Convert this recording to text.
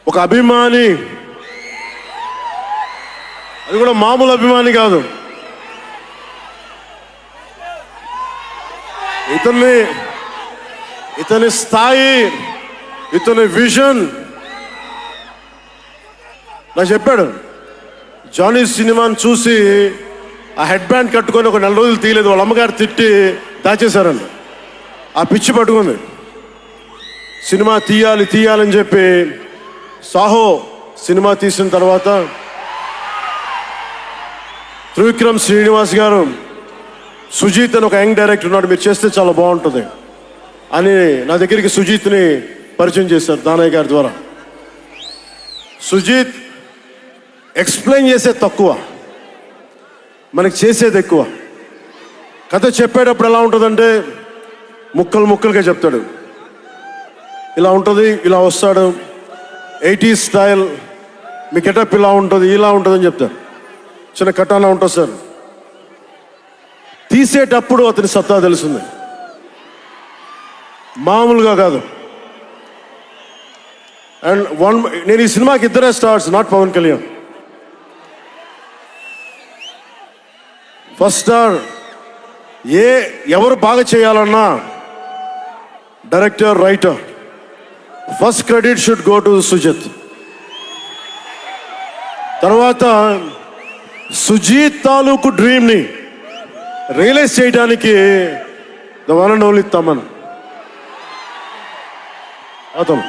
ఒక అభిమాని, అది కూడా మామూలు అభిమాని కాదు, ఇతని స్థాయి, ఇతని విజన్ నాకు చెప్పాడు. జానీ సినిమాని చూసి ఆ హెడ్ బ్యాండ్ కట్టుకొని ఒక 4 రోజులు తీయలేదు, వాళ్ళ అమ్మగారు తిట్టి దాచేశారండి. ఆ పిచ్చి పట్టుకుంది. సినిమా తీయాలని చెప్పి సాహో సినిమా తీసిన తర్వాత త్రివిక్రమ్ శ్రీనివాస్ గారు, సుజీత్ అని ఒక యంగ్ డైరెక్టర్ ఉన్నాడు, మీరు చేస్తే చాలా బాగుంటుంది అని నా దగ్గరికి సుజీత్ని పరిచయం చేశారు దానయ్య గారి ద్వారా. సుజీత్ ఎక్స్ప్లెయిన్ చేసేది తక్కువ, మనకి చేసేది ఎక్కువ. కథ చెప్పేటప్పుడు ఎలా ఉంటుందంటే ముక్కలుగా చెప్తాడు. ఇలా ఉంటుంది, ఇలా వస్తాడు, 80s స్టైల్, మీ గెటప్ ఇలా ఉంటుంది, ఇలా ఉంటుందని చెప్తారు. చిన్న కటానా ఉంటుంది సార్. తీసేటప్పుడు అతని సత్తా తెలుస్తుంది, మామూలుగా కాదు. అండ్ నేను ఈ సినిమాకి ఇద్దరే stars, not Pawan Kalyan. First star ఎవరు బాగా చేయాలన్నా director, writer, first credit should go to Sujeeth. తర్వాత సుజీత్ తాలూకు డ్రీమ్ని రియలైజ్ చేయడానికి the one and only Thaman. అతను